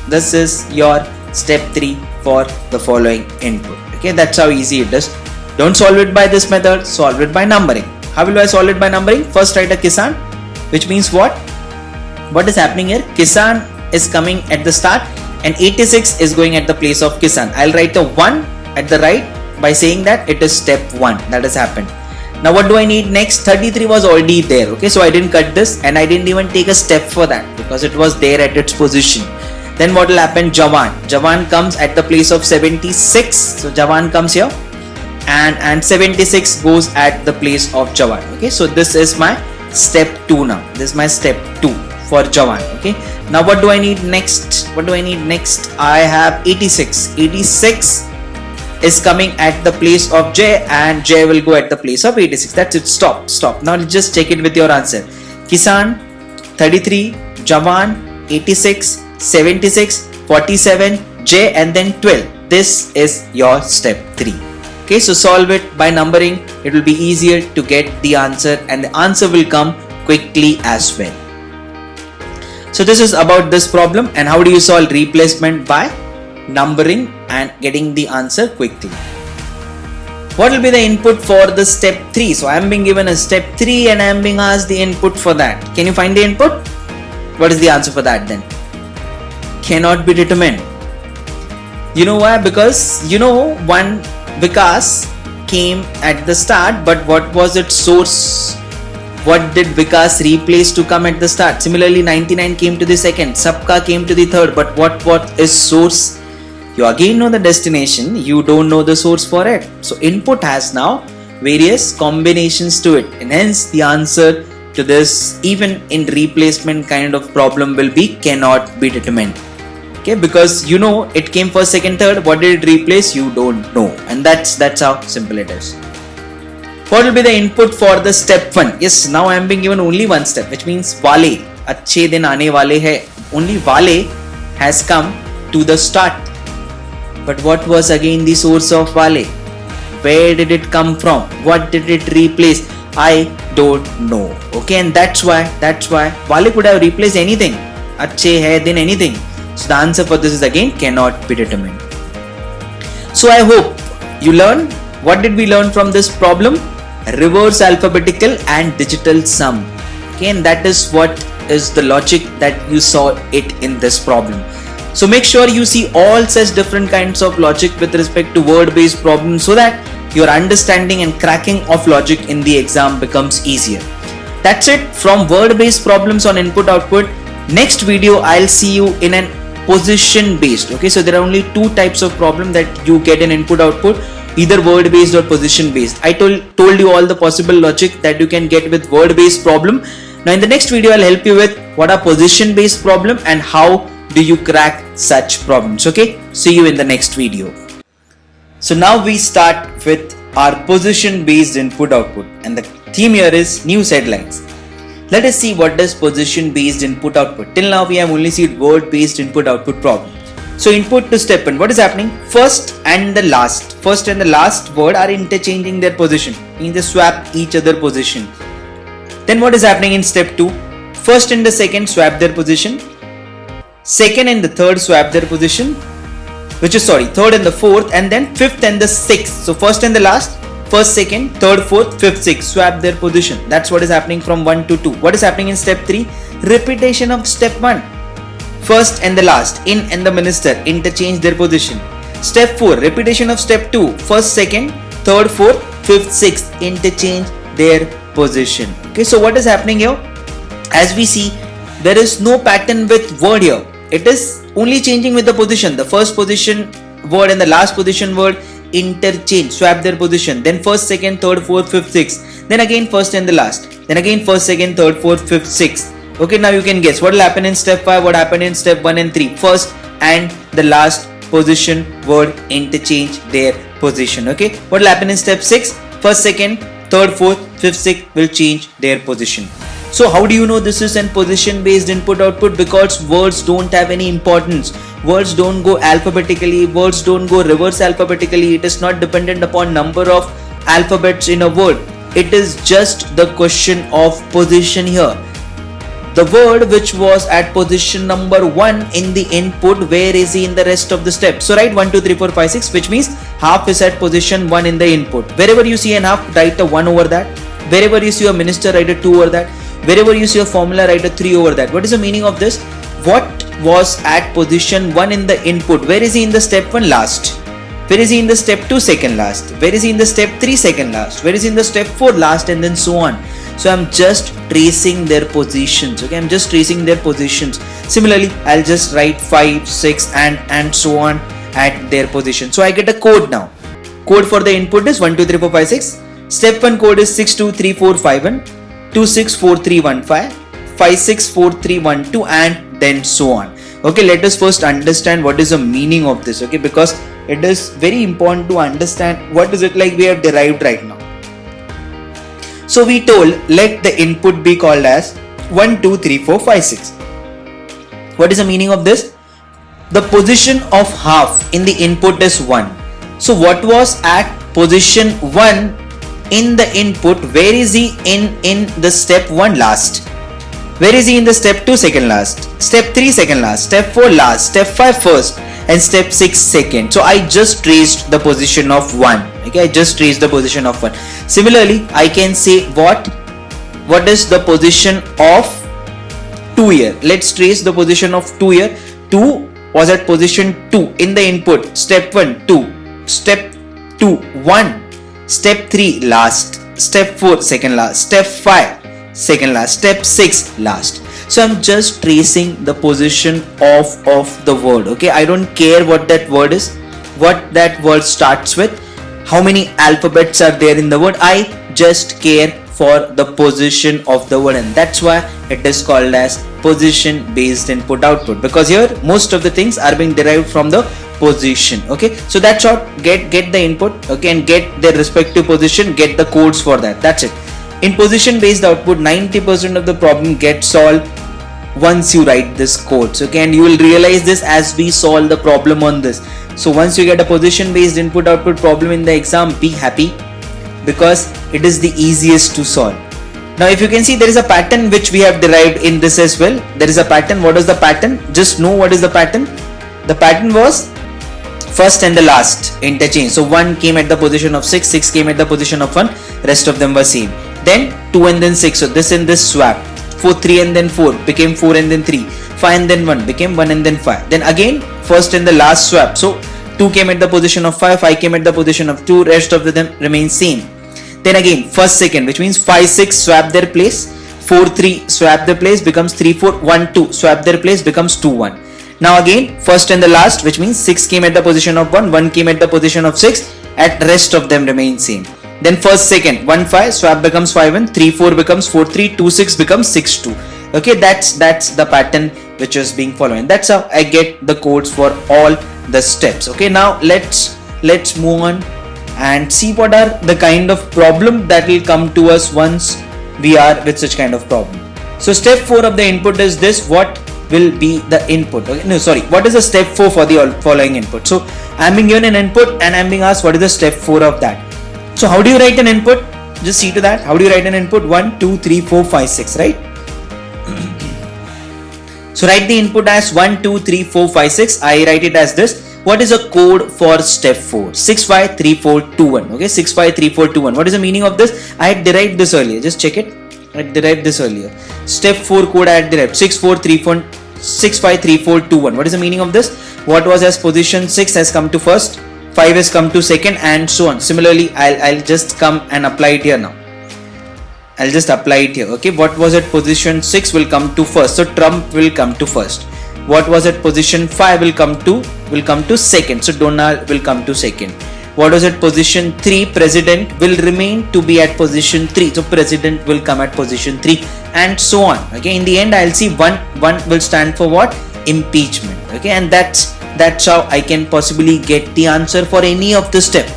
This is your step 3 for the following input. Okay, that's how easy it is. Don't solve it by this method. Solve it by numbering. How will I solve it by numbering? First write a Kisan, which means what? What is happening here? Kisan is coming at the start and 86 is going at the place of Kisan. I'll write a 1 at the right by saying that it is step 1 that has happened. Now what do I need next? 33 was already there. Okay, so I didn't cut this and I didn't even take a step for that because it was there at its position. Then what will happen? Jawan. Jawan comes at the place of 76. So Jawan comes here and 76 goes at the place of Jawan. Okay, so this is my step 2 now. This is my step 2 for Jawan. Okay, now what do I need next? I have 86. 86 is coming at the place of J, and J will go at the place of 86. That's it. Stop. Now let's just check it with your answer. Kisan 33, Jawan 86, 76, 47, J, and then 12. This is your step 3. Okay, so solve it by numbering. It will be easier to get the answer, and the answer will come quickly as well. So this is about this problem, and how do you solve replacement by numbering and getting the answer quickly. What will be the input for the step 3? So I am being given a step 3 and I am being asked the input for that. Can you find the input? What is the answer for that then? Cannot be determined. You know why? Because one Vikas came at the start, but what was its source? What did Vikas replace to come at the start? Similarly, 99 came to the second, Sabka came to the third, but what is source? You again know the destination, you don't know the source for it. So input has now various combinations to it, and hence the answer to this, even in replacement kind of problem, will be cannot be determined. Okay, because it came first, second, third. What did it replace? You don't know, and that's how simple it is. What will be the input for the step 1? Yes, now I am being given only one step, which means wale. Achhe din aane wale hai. Only wale has come to the start. But what was again the source of wale? Where did it come from? What did it replace? I don't know. Okay, and that's why wale could have replaced anything. Achhe hai din anything. So the answer for this is again cannot be determined. So I hope you learned. What did we learn from this problem? Reverse alphabetical and digital sum. Okay, and that is what is the logic that you saw it in this problem. So make sure you see all such different kinds of logic with respect to word-based problems, so that your understanding and cracking of logic in the exam becomes easier. That's it from word-based problems on input-output. Next video I'll see you in an position-based. Okay, so there are only two types of problem that you get in input-output, either word-based or position-based. I told you all the possible logic that you can get with word-based problem. Now in the next video I'll help you with what are position-based problem and how do you crack such problems. Okay, see you in the next video. So now we start with our position-based input-output, and the theme here is news headlines. Let us see what does position-based input-output. Till now we have only seen word-based input-output problem. So input to step 1, what is happening? First and the last word are interchanging their position, means they swap each other position. Then what is happening in step 2? First and the second swap their position. Second and the third swap their position, third and the fourth, and then fifth and the sixth. So first and the last, first, second, third, fourth, fifth, sixth, swap their position. That's what is happening from 1 to 2. What is happening in step 3? Repetition of step 1. First and the last, in and the minister, interchange their position. Step 4, repetition of step 2. First, second, third, fourth, fifth, sixth, interchange their position. Okay, so what is happening here? As we see, there is no pattern with word here. It is only changing with the position. The first position word and the last position word interchange, swap their position. Then first, second, third, fourth, fifth, sixth. Then again first and the last. Then again first, second, third, fourth, fifth, sixth. Okay, now you can guess what will happen in step 5, what happened in step 1 and 3. First and the last position word interchange their position. Okay, what will happen in step 6? First, second, third, fourth, fifth, sixth will change their position. So how do you know this is an position based input output? Because words don't have any importance. Words don't go alphabetically, words don't go reverse alphabetically. It is not dependent upon number of alphabets in a word. It is just the question of position here. The word which was at position number 1 in the input, where is he in the rest of the steps? So write 1, 2, 3, 4, 5, 6, which means half is at position 1 in the input. Wherever you see an half, write a 1 over that. Wherever you see a minister, write a 2 over that. Wherever you see a formula, write a 3 over that. What is the meaning of this? What was at position 1 in the input? Where is he in the step 1? Last. Where is he in the step 2? Second last. Where is he in the step 3? Second last. Where is he in the step 4? Last, and then so on. So I'm just tracing their positions. Okay, I'm just tracing their positions. Similarly, I'll just write 5, 6 and so on at their position. So I get a code now. Code for the input is 1, 2, 3, 4, 5, 6. Step 1 code is 6, 2, 3, 4, 5, 1. 2, 6, 4, 3, 1, 5. 5 6 4 3 1 2 and then so on. Okay, let us first understand what is the meaning of this. Okay, because it is very important to understand what is it like we have derived right now. So we told let the input be called as 1 2 3 4 5 6. What is the meaning of this? The position of half in the input is 1. So what was at position 1 in the input? Where is he in the step 1 last? Where is he in the step 2 second last? Step 3 second last, step 4 last, step 5 first and step 6 second. So I just traced the position of 1. Okay, I just traced the position of 1. Similarly, I can say what is the position of 2 here. Let's trace the position of 2 here. 2 was at position 2 in the input. Step 1 2, step 2 1, step 3 last, step 4 second last, step 5 second last, step 6 last. So I'm just tracing the position of the word. Okay, I don't care what that word is, what that word starts with, how many alphabets are there in the word. I just care for the position of the word, and that's why it is called as position based input output, because here most of the things are being derived from the position. Okay, so that's how get the input, okay, and get their respective position, get the codes for that. That's it. In position based output, 90% of the problem gets solved once you write this codes. Okay, and you will realize this as we solve the problem on this. So once you get a position based input output problem in the exam, be happy, because it is the easiest to solve. Now if you can see, there is a pattern which we have derived in this as well. There is a pattern. What is the pattern? Just know what is the pattern. The pattern was first and the last interchange. So 1 came at the position of 6, 6 came at the position of 1, rest of them were same. Then 2 and then 6, so this and this swap. 4 3 and then 4 became 4 and then 3, 5 and then 1 became 1 and then 5. Then again first and the last swap. So 2 came at the position of 5, 5 came at the position of 2, rest of them remain same. Then again first second, which means 5 6 swap their place, 4 3 swap their place becomes 3 4, 1 2 swap their place becomes 2 1. Now again first and the last, which means 6 came at the position of 1, 1 came at the position of 6, at rest of them remain same. Then first second, 1 5 swap becomes 5 1, 3 4 becomes 4 3, 2 6 becomes 6 2. Okay, that's the pattern which is being followed, and that's how I get the codes for all the steps. Okay, now let's move on and see what are the kind of problem that will come to us once we are with such kind of problem. So step 4 of the input is this. What will be the input? Okay, no, sorry, what is the step 4 for the following input? So I'm being given an input and I'm being asked what is the step 4 of that. So how do you write an input? Just see to that. How do you write an input? 1 2 3 4 5 6, right? So write the input as 1 2 3 4 5 6. I write it as this. What is a code for step 4? 6 5 3 4 2 1. Okay, 6 5 3 4 2 1. What is the meaning of this? I had derived this earlier. Just check it. I derived this earlier. Step 4 code I had derived. 6 4 3 4 6 5 3 4 2 1. What is the meaning of this? What was as position 6 has come to first, 5 has come to second, and so on. Similarly, I'll just come and apply it here now. I'll just apply it here. Okay, what was at position 6 will come to first, so Trump will come to first. What was at position 5 will come to second, so Donald will come to second. What was at position 3, president will remain to be at position 3, so president will come at position 3, and so on. Okay, in the end I'll see 1 will stand for what? Impeachment. Okay, and that's how I can possibly get the answer for any of the step.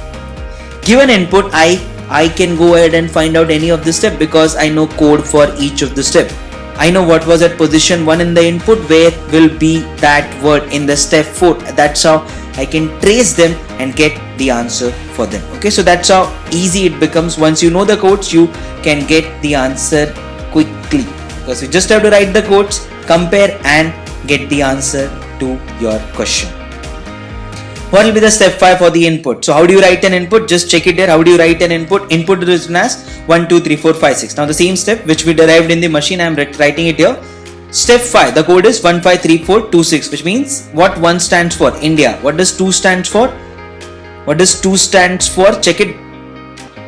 Given input, I can go ahead and find out any of the step because I know code for each of the step. I know what was at position 1 in the input, where will be that word in the step 4. That's how I can trace them and get the answer for them. Okay, so that's how easy it becomes. Once you know the codes, you can get the answer quickly, because you just have to write the codes, compare and get the answer to your question. What will be the step 5 for the input? So how do you write an input? Just check it there. How do you write an input? Input is written as 1 2 3 4 5 6. Now the same step which we derived in the machine, I am writing it here. Step 5, the code is 1 5 3 4 2 6, which means what 1 stands for? India. What does 2 stands for? What does 2 stands for? Check it.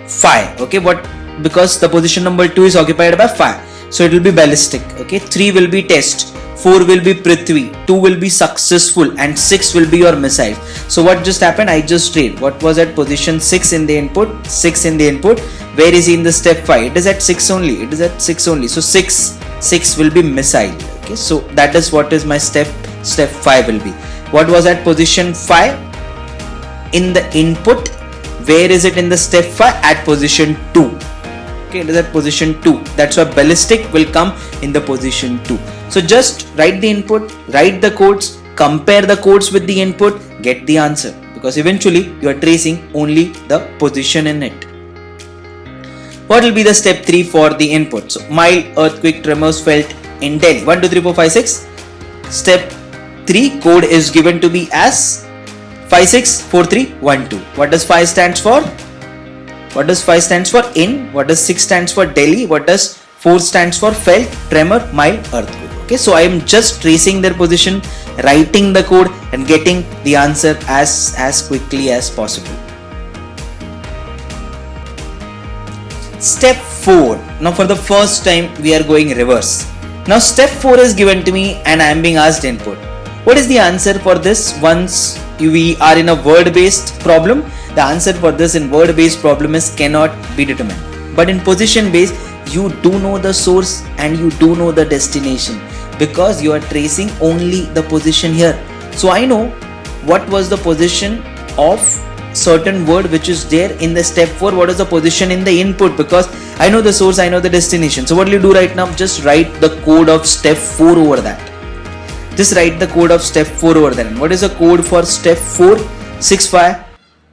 5. Okay, what? Because the position number 2 is occupied by 5, so it will be ballistic. Okay, 3 will be test, 4 will be Prithvi, 2 will be successful, and 6 will be your missile. So what just happened? I just read what was at position 6 in the input. 6 in the input. Where is he in the step 5? It is at 6 only. It is at 6 only. So 6 6 will be missile. Okay, so that is what is my step 5 will be. What was at position 5 in the input? Where is it in the step 5? At position 2. Okay, it is at position 2. That's why ballistic will come in the position 2. So just write the input, write the codes, compare the codes with the input, get the answer, because eventually you are tracing only the position in it. What will be the step 3 for the input? So mild earthquake tremors felt in Delhi. 1, 2, 3, 4, 5, 6. Step 3 code is given to be as 5, 6, 4, 3, 1, 2. What does 5 stands for? What does 5 stands for? In. What does 6 stands for? Delhi. What does 4 stands for? Felt, tremor, mild earthquake. Okay, so I am just tracing their position, writing the code and getting the answer as quickly as possible. Step 4. Now for the first time we are going reverse. Now step 4 is given to me and I am being asked input. What is the answer for this? Once we are in a word based problem, the answer for this in word based problem is cannot be determined. But in position based, you do know the source and you do know the destination, because you are tracing only the position here. So I know what was the position of certain word which is there in the step 4, what is the position in the input, because I know the source, I know the destination. So what will you do right now? Just write the code of step 4 over that. Just write the code of step 4 over there. And what is the code for step 4? 6, 5,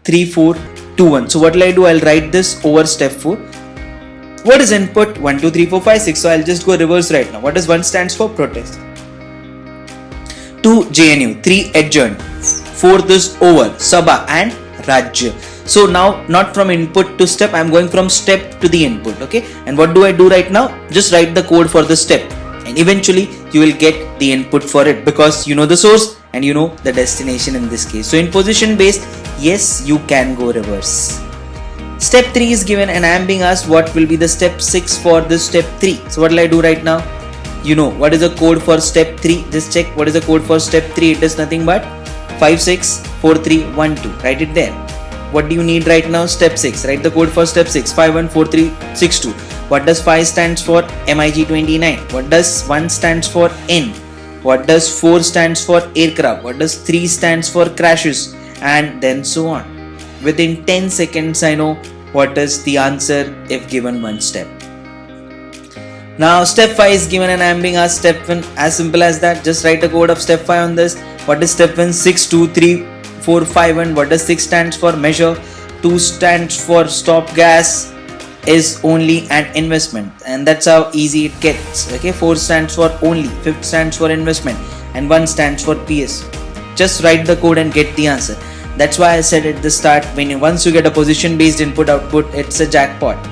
3, 4, 2, 1. So what will I do? I'll write this over step 4. What is input? 1, 2, 3, 4, 5, 6. So I'll just go reverse right now. What does 1 stands for? Protest. 2, JNU. 3, adjourn. 4 this over. Sabha and Rajya. So now not from input to step, I am going from step to the input. Okay. And what do I do right now? Just write the code for the step. And eventually you will get the input for it, because you know the source and you know the destination in this case. So in position based, yes, you can go reverse. Step 3 is given and I am being asked what will be the step 6 for this step 3. So what will I do right now? You know what is the code for step 3. Just check what is the code for step 3. It is nothing but 5, 6, 4, 3, 1, 2. Write it there. What do you need right now? Step 6. Write the code for step 6. 5, 1, 4, 3, 6, 2. What does 5 stands for? MiG 29. What does 1 stands for? N. What does 4 stands for? Aircraft. What does 3 stands for? Crashes. And then so on. Within 10 seconds I know what is the answer if given one step. Now step 5 is given and I am being asked step 1. As simple as that. Just write a code of step 5 on this. What is step 1? 6, 2, 3, 4, 5, 1. What does 6 stands for? Measure. 2 stands for stop gas is only an investment, and that's how easy it gets. Okay, 4 stands for only, 5 stands for investment, and 1 stands for PS. Just write the code and get the answer. That's why I said at the start, once you get a position based input output, it's a jackpot,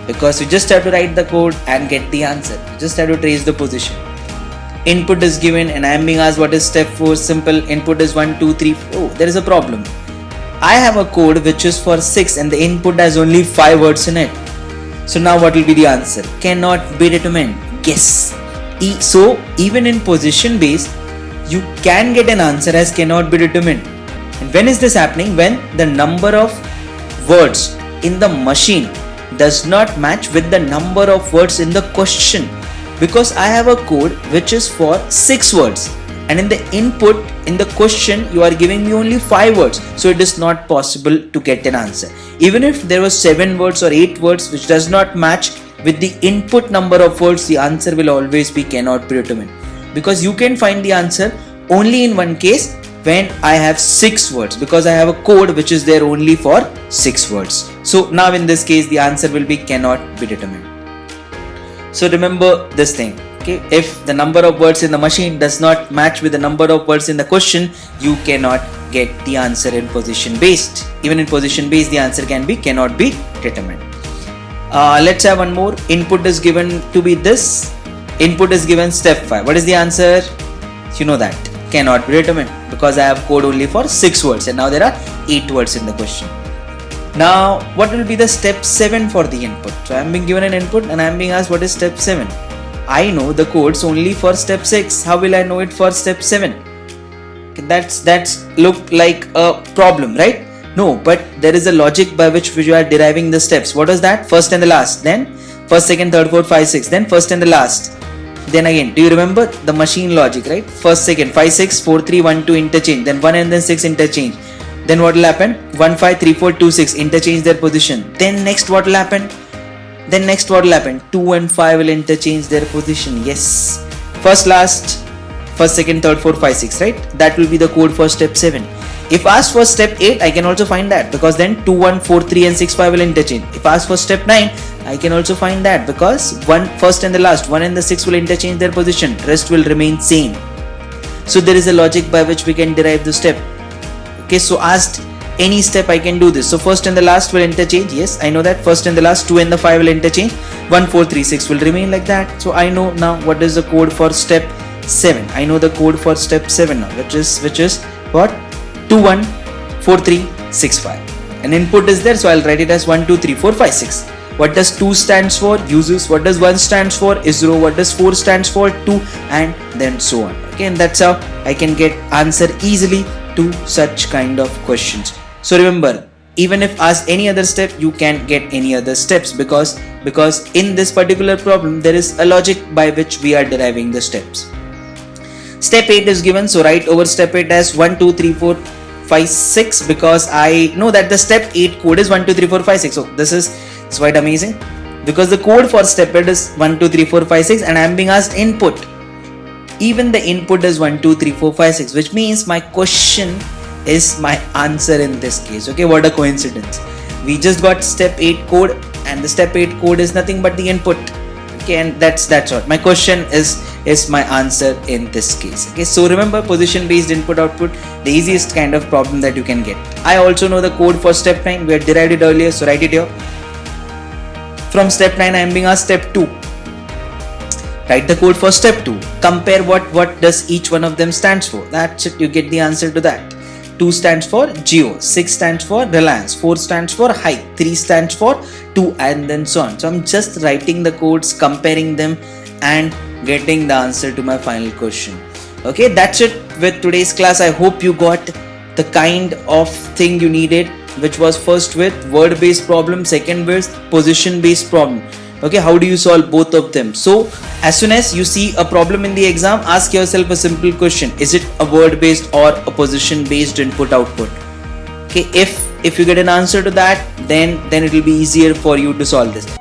because you just have to write the code and get the answer. You just have to trace the position. Input is given and I am being asked what is step 4. Simple. Input is 1, 2, 3. Oh, there is a problem. I have a code which is for 6 and the input has only 5 words in it. So now what will be the answer? Cannot be determined. Yes. So even in position based, you can get an answer as cannot be determined. And when is this happening? When the number of words in the machine does not match with the number of words in the question. Because I have a code which is for 6 words, and in the input in the question you are giving me only 5 words, so it is not possible to get an answer. Even if there was 7 words or 8 words which does not match with the input number of words, the answer will always be cannot be determined, because you can find the answer only in one case, when I have 6 words, because I have a code which is there only for 6 words. So now in this case the answer will be cannot be determined. So remember this thing. Okay, if the number of words in the machine does not match with the number of words in the question, you cannot get the answer in position based. Even in position based, the answer can be cannot be determined. Let's have one more. Input is given to be this. Input is given step 5. What is the answer? You know that. Cannot be determined, because I have code only for 6 words and now there are 8 words in the question. Now what will be the step 7 for the input? So I am being given an input and I am being asked what is step 7. I know the codes only for step 6. How will I know it for step 7? That's look like a problem, right? No, but there is a logic by which you are deriving the steps. What is that? First and the last, then first, second, third, fourth, 5, 6, then first and the last. then again, do you remember the machine logic, right? First, second, 5, 6, 4, 3, 1, 2 interchange, then 1 and then 6 interchange. Then what will happen? 1, 5, 3, 4, 2, 6 interchange their position. Then next what will happen? 2 and 5 will interchange their position. Yes. First, last, first, second, third, 4, 5, 6, right? That will be the code for step 7. If asked for step 8, I can also find that, because then 2, 1, 4, 3 and 6, 5 will interchange. If asked for step 9, I can also find that, because first and the last, 1 and the 6 will interchange their position, rest will remain same. So there is a logic by which we can derive the step. Okay, so asked any step I can do this. So first and the last will interchange. Yes, I know that. First and the last, 2 and the 5 will interchange. 1, 4, 3, 6 will remain like that. So I know now what is the code for step 7. I know the code for step 7 now, which is what? 2, 1, 4, 3, 6, 5. An input is there, so I'll write it as 1, 2, 3, 4, 5, 6. What does 2 stands for? Uses. What does 1 stands for? ISRO. What does 4 stands for? 2, and then so on. Okay, and that's how I can get answer easily to such kind of questions. So remember, even if asked any other step, you can get any other steps, because in this particular problem there is a logic by which we are deriving the steps. Step 8 is given, so write over step 8 as 1, 2, 3, 4, 5, 6, because I know that the step 8 code is 1, 2, 3, 4, 5, 6. So this is quite amazing, because the code for step 8 is 1, 2, 3, 4, 5, 6, and I am being asked input. Even the input is 1, 2, 3, 4, 5, 6, which means my question is my answer in this case. Okay, what a coincidence. We just got step 8 code, and the step 8 code is nothing but the input. Okay, and that's what my question is my answer in this case. Okay, so remember, position based input output, the easiest kind of problem that you can get. I also know the code for step 9. We had derived it earlier, so write it here. From step 9 I am being asked step 2. Write the code for step 2. Compare what does each one of them stands for. That's it, you get the answer to that. 2 stands for Jio, 6 stands for Reliance, 4 stands for Height, 3 stands for 2, and then so on. So I'm just writing the codes, comparing them, and getting the answer to my final question. Okay, that's it with today's class. I hope you got the kind of thing you needed, which was first with word based problem, second with position based problem. Okay, how do you solve both of them? So as soon as you see a problem in the exam, ask yourself a simple question: is it a word based or a position based input output? Okay, if you get an answer to that, then it will be easier for you to solve this.